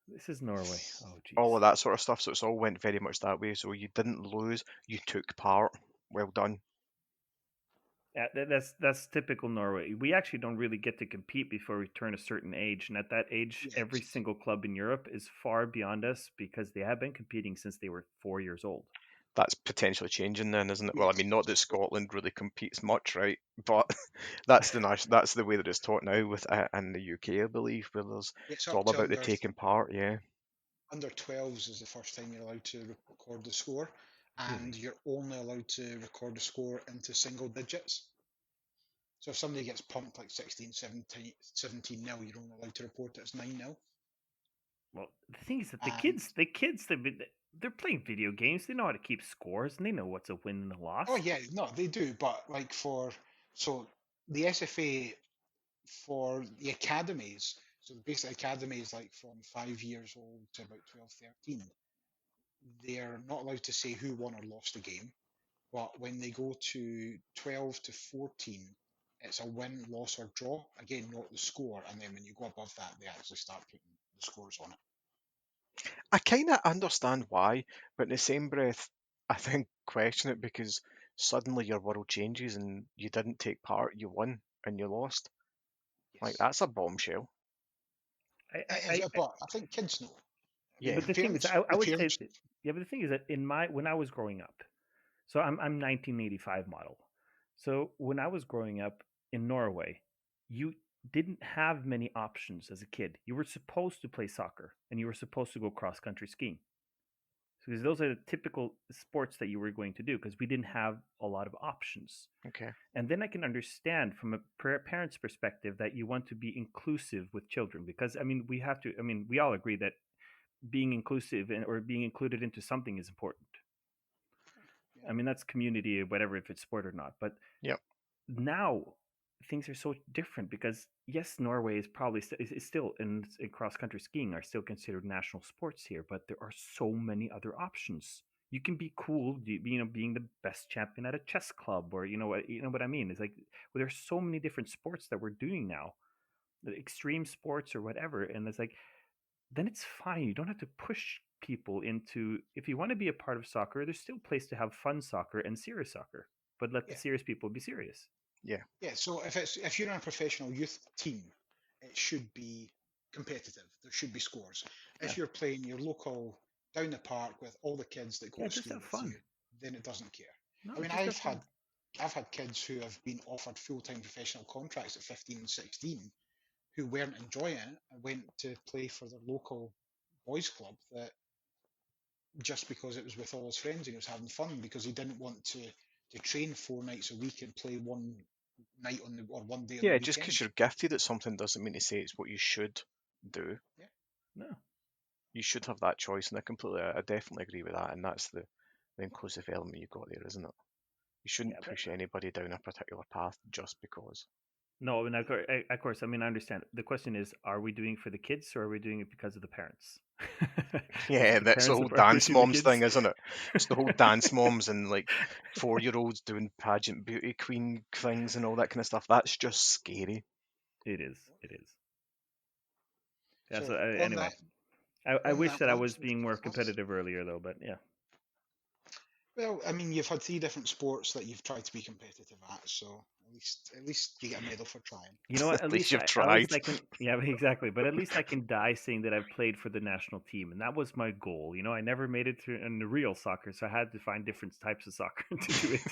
This is Norway. Oh, geez. All of that sort of stuff. So it's all went very much that way. So you didn't lose, you took part. Well done. Yeah, that's typical Norway. We actually don't really get to compete before we turn a certain age, and at that age, every single club in Europe is far beyond us because they have been competing since they were 4 years old. That's potentially changing then, isn't it? Well, I mean, not that Scotland really competes much, right? But that's the way that it's taught now with in the UK, I believe, where it's all about the taking part. Yeah. Under 12s is the first time you're allowed to record the score, and you're only allowed to record the score into single digits. So if somebody gets pumped like 16, 17 nil, you're only allowed to report it as 9-0. Well, the thing is that the kids, they're playing video games. They know how to keep scores, and they know what's a win and a loss. Oh yeah, no, they do. But like so the SFA for the academies, so the basic academy is like from 5 years old to about 12, 13. They're not allowed to say who won or lost the game. But when they go to 12 to 14, it's a win, loss, or draw. Again, not the score. And then when you go above that, they actually start putting the scores on it. I kind of understand why, but in the same breath, I think question it, because suddenly your world changes and you didn't take part, you won and you lost. Yes. Like, that's a bombshell. But I think kids know. Yeah. But the thing is, I would say, yeah, but the thing is that when I was growing up, so I'm 1985 model. So when I was growing up in Norway, you didn't have many options as a kid. You were supposed to play soccer and you were supposed to go cross country skiing. Because those are the typical sports that you were going to do because we didn't have a lot of options. Okay. And then I can understand from a parent's perspective that you want to be inclusive with children because, we all agree that being inclusive or being included into something is important. I mean, that's community, whatever, if it's sport or not. But Yep. now things are so different because yes, Norway is probably is still in cross country skiing are still considered national sports here, but there are so many other options. You can be cool, being the best champion at a chess club, or you know what I mean. It's like there's so many different sports that we're doing now, the extreme sports or whatever, and it's like then it's fine. You don't have to push people into. If you want to be a part of soccer, there's still a place to have fun soccer and serious soccer, but let the serious people be serious. Yeah. Yeah. So if you're in a professional youth team, it should be competitive. There should be scores. If you're playing your local down the park with all the kids that go to school with you, then it doesn't care. No, I mean, I've had kids who have been offered full-time professional contracts at 15 and 16 who weren't enjoying it and went to play for their local boys club that just because it was with all his friends and he was having fun because he didn't want to train 4 nights a week and play one night or one day on the weekend. Just because you're gifted at something doesn't mean to say it's what you should do. Yeah. No. You should have that choice, and I definitely agree with that, and that's the inclusive element you've got there, isn't it? You shouldn't push anybody down a particular path just because. No, and of course, I understand. The question is, are we doing it for the kids or are we doing it because of the parents? Yeah, that's the whole dance moms thing, isn't it? It's the whole dance moms and like 4-year-olds doing pageant beauty queen things and all that kind of stuff. That's just scary. It is. Yeah, So so anyway, I wish that I was being more competitive earlier though, but yeah. Well, I mean, you've had 3 different sports that you've tried to be competitive at, so at least you get a medal for trying. You know what? At least you've tried. Yeah, exactly. But at least I can die saying that I've played for the national team, and that was my goal. You know, I never made it through in the real soccer, so I had to find different types of soccer to do it.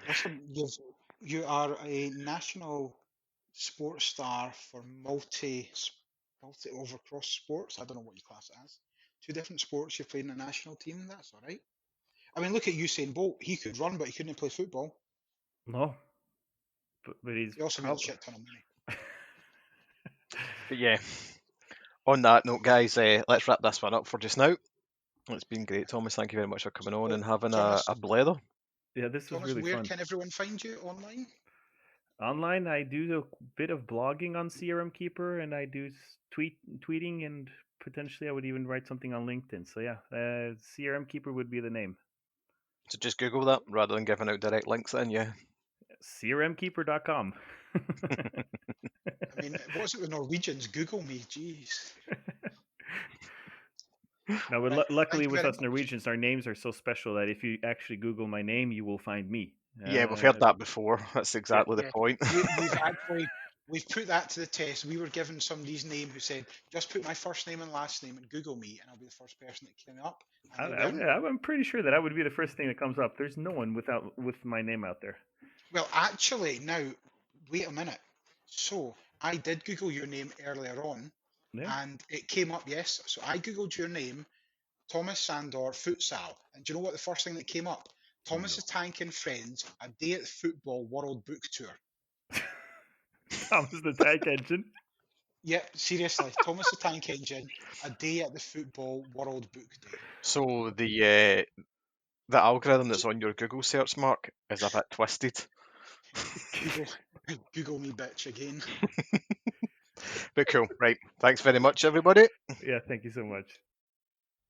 Listen, you are a national sports star for multi over cross sports. I don't know what you class it as. 2 different sports you've played in the national team. That's all right. I mean, look at Usain Bolt. He could run, but he couldn't play football. No. But he also made a shit ton of money. But yeah, on that note, guys, let's wrap this one up for just now. It's been great, Thomas. Thank you very much for coming on and having Thomas, a blather. Yeah, this was really fun. Where can everyone find you online? Online, I do a bit of blogging on CRM Keeper, and I do tweeting, and potentially I would even write something on LinkedIn. So yeah, CRM Keeper would be the name. So just Google that rather than giving out direct links then, yeah. CRMkeeper.com. I mean, what's it with Norwegians? Google me, jeez. No, but luckily with us Norwegians, our names are so special that if you actually Google my name, you will find me. Yeah, we've heard that before. That's exactly the point. We've put that to the test. We were given somebody's name who said, just put my first name and last name and Google me, and I'll be the first person that came up. I'm pretty sure that would be the first thing that comes up. There's no one with my name out there. Well, actually, now, wait a minute. So, I did Google your name earlier on, and it came up, yes. So, I Googled your name, Thomas Sandsor, Futsal. And do you know what the first thing that came up? Thomas the Tank and Friends, a day at the Football World Book Tour. Thomas the Tank Engine? Yep, seriously. Thomas the Tank Engine, a day at the Football World Book Day. So the algorithm that's on your Google search, Mark, is a bit twisted. Google me, bitch, again. But cool. Right. Thanks very much, everybody. Yeah, thank you so much.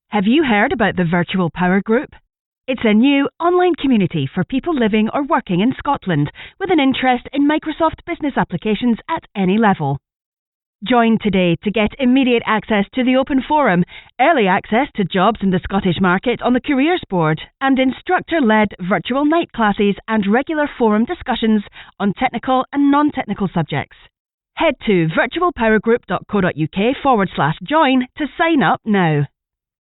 Have you heard about the Virtual Power Group? It's a new online community for people living or working in Scotland with an interest in Microsoft business applications at any level. Join today to get immediate access to the open forum, early access to jobs in the Scottish market on the careers board, and instructor-led virtual night classes and regular forum discussions on technical and non-technical subjects. Head to virtualpowergroup.co.uk/join to sign up now.